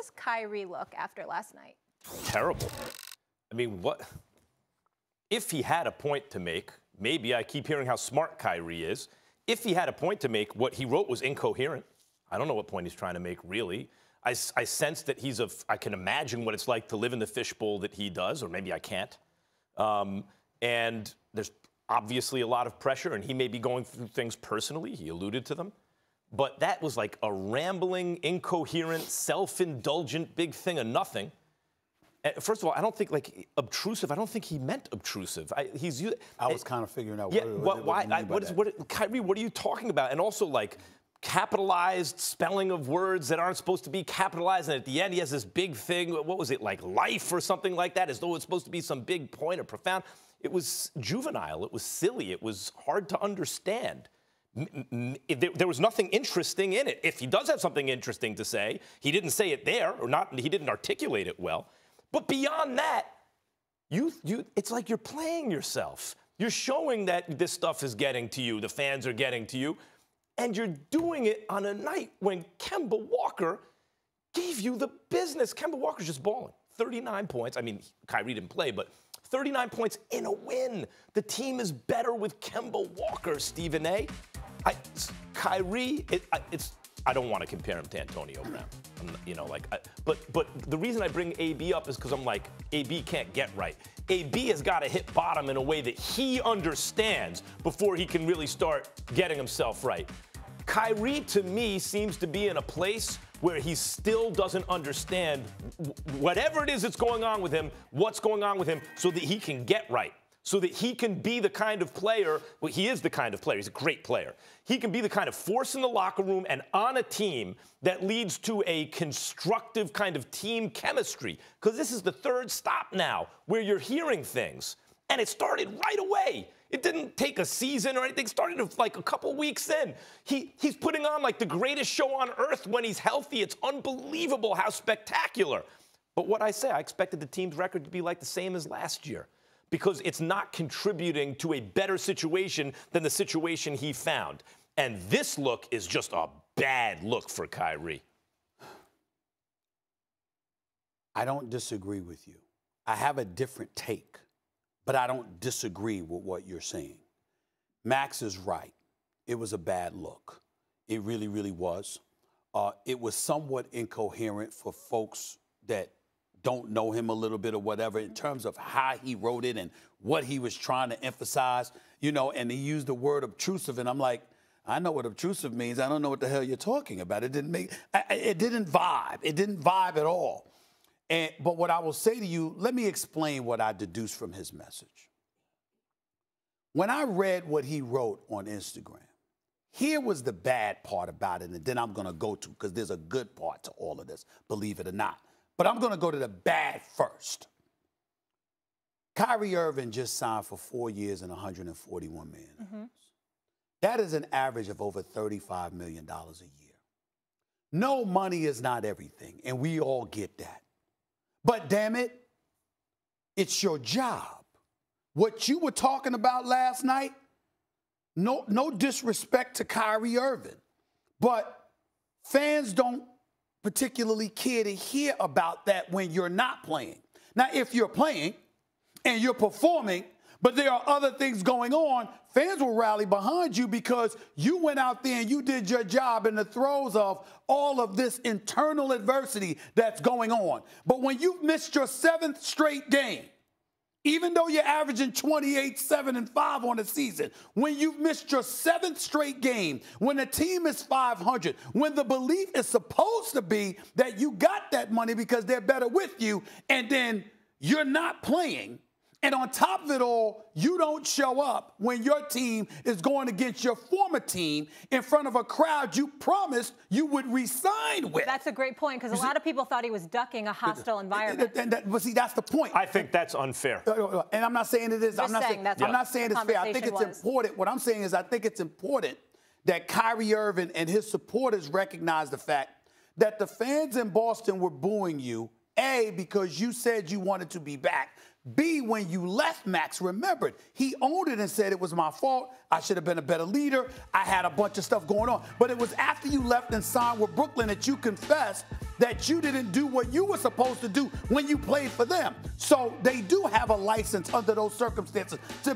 does Kyrie look after last night? Terrible. I mean, what? If he had a point to make, maybe I keep hearing how smart Kyrie is. If he had a point to make, what he wrote was incoherent. I don't know what point he's trying to make, really. I sense that I can imagine what it's like to live in the fishbowl that he does, or maybe I can't. And there's obviously a lot of pressure, and he may be going through things personally. He alluded to them. But that was like a rambling, incoherent, self-indulgent big thing of nothing. First of all, I don't think, like, obtrusive, I don't think he meant obtrusive. I was kind of figuring out Kyrie, what are you talking about? And also, like, capitalized spelling of words that aren't supposed to be capitalized, and at the end he has this big thing, what was it, like life or something like that, as though it's supposed to be some big point or profound. It was juvenile, it was silly, it was hard to understand. There was nothing interesting in it. If he does have something interesting to say, he didn't say it there, or not, he didn't articulate it well. But beyond that, it's like you're playing yourself. You're showing that this stuff is getting to you, the fans are getting to you, and you're doing it on a night when Kemba Walker gave you the business. Kemba Walker's just balling. 39 points. I mean, Kyrie didn't play, but 39 points in a win. The team is better with Kemba Walker, Stephen A. Kyrie, I don't want to compare him to Antonio Brown. But the reason I bring AB up is because I'm like, AB can't get right. AB has got to hit bottom in a way that he understands before he can really start getting himself right. Kyrie, to me, seems to be in a place where he still doesn't understand whatever it is that's going on with him, what's going on with him, so that he can get right. So that he can be the kind of player, well, he is the kind of player, he's a great player. He can be the kind of force in the locker room and on a team that leads to a constructive kind of team chemistry. Because this is the third stop now where you're hearing things. And it started right away. It didn't take a season or anything. It started like a couple weeks in. He's putting on like the greatest show on earth when he's healthy. It's unbelievable how spectacular. But what I say, I expected the team's record to be like the same as last year, because it's not contributing to a better situation than the situation he found. And this look is just a bad look for Kyrie. I don't disagree with you. I have a different take, but I don't disagree with what you're saying. Max is right. It was a bad look. It really, really was. It was somewhat incoherent for folks that don't know him a little bit or whatever in terms of how he wrote it and what he was trying to emphasize, and he used the word obtrusive, and I'm like, I know what obtrusive means. I don't know what the hell you're talking about. It didn't vibe. It didn't vibe at all. But what I will say to you, let me explain what I deduced from his message. When I read what he wrote on Instagram, here was the bad part about it, and then I'm going to go to, because there's a good part to all of this, believe it or not. But I'm going to go to the bad first. Kyrie Irving just signed for 4 years and $141 million. Mm-hmm. That is an average of over $35 million a year. No, money is not everything, and we all get that. But damn it, it's your job. What you were talking about last night, no disrespect to Kyrie Irving, but fans don't particularly care to hear about that when you're not playing. Now, if you're playing and you're performing, but there are other things going on, fans will rally behind you because you went out there and you did your job in the throes of all of this internal adversity that's going on. But when you've missed your 7th straight game, even though you're averaging 28, 7, and 5 on the season, when you've missed your 7th straight game, when the team is 500, when the belief is supposed to be that you got that money because they're better with you, and then you're not playing, and on top of it all, you don't show up when your team is going against your former team in front of a crowd you promised you would re-sign with. That's a great point, because a lot of people thought he was ducking a hostile environment. But see, that's the point. I think that's unfair. And I'm not saying it is. I'm not saying it's fair. I think it's important. What I'm saying is I think it's important that Kyrie Irving and his supporters recognize the fact that the fans in Boston were booing you, A, because you said you wanted to be back, B, when you left, Max remembered. He owned it and said it was my fault. I should have been a better leader. I had a bunch of stuff going on. But it was after you left and signed with Brooklyn that you confessed that you didn't do what you were supposed to do when you played for them. So they do have a license under those circumstances to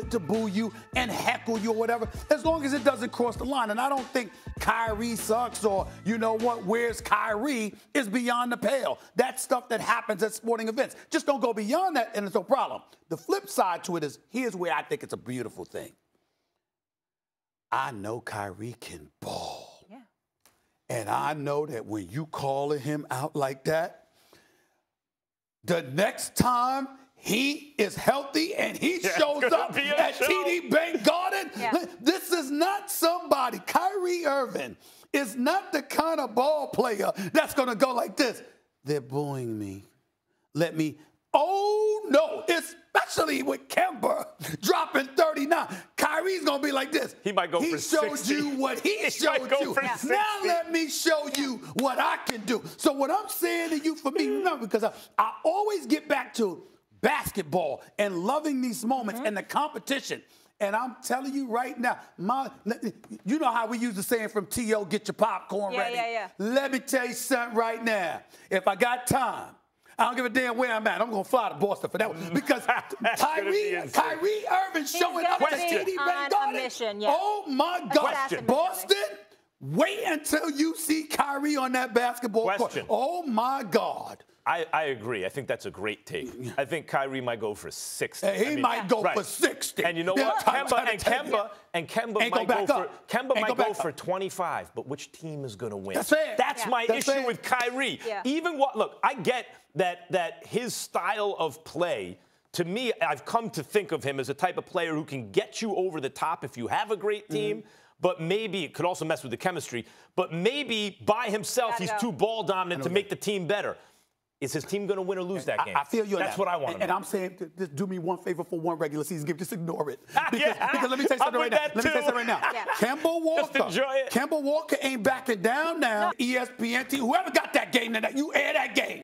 to boo you and heckle you or whatever, as long as it doesn't cross the line. And I don't think Kyrie sucks or, you know what, where's Kyrie is beyond the pale. That's stuff that happens at sporting events. Just don't go beyond that and it's no problem. The flip side to it is, here's where I think it's a beautiful thing. I know Kyrie can ball. And I know that when you calling him out like that, the next time he is healthy and he shows up at TD Bank Garden, this is not somebody. Kyrie Irving is not the kind of ball player that's going to go like this. They're booing me. Let me. Oh, no, especially with Kemba dropping 39. Kyrie's going to be like this. He might go for 60. He showed you what he showed you. Now let me show you what I can do. So what I'm saying to you, for me, remember, because I always get back to basketball and loving these moments and the competition. And I'm telling you right now, you know how we use the saying from T.O., get your popcorn ready. Let me tell you something right now. If I got time, I don't give a damn where I'm at. I'm going to fly to Boston for that one. Because Kyrie Irving showing up at TD Bank Garden. Oh, my God. Boston, wait until you see Kyrie on that basketball court. Oh, my God. I agree. I think that's a great take. I think Kyrie might go for 60. He might go for 60. And you know what? Kemba might go for 25. But which team is going to win? That's my issue with Kyrie. Even look, I get that his style of play, to me, I've come to think of him as a type of player who can get you over the top if you have a great team. But maybe it could also mess with the chemistry. But maybe by himself, he's too ball dominant to make the team better. Is his team going to win or lose that game? I feel you on that. That's what I want. And I'm saying, just do me one favor for one regular season game. Just ignore it. Because let me tell you something right now. Let me tell you something right now. Kemba Walker ain't backing down now. ESPN team, whoever got that game tonight, you air that game.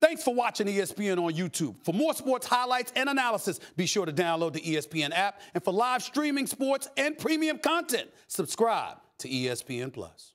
Thanks for watching ESPN on YouTube. For more sports highlights and analysis, be sure to download the ESPN app. And for live streaming sports and premium content, subscribe to ESPN+.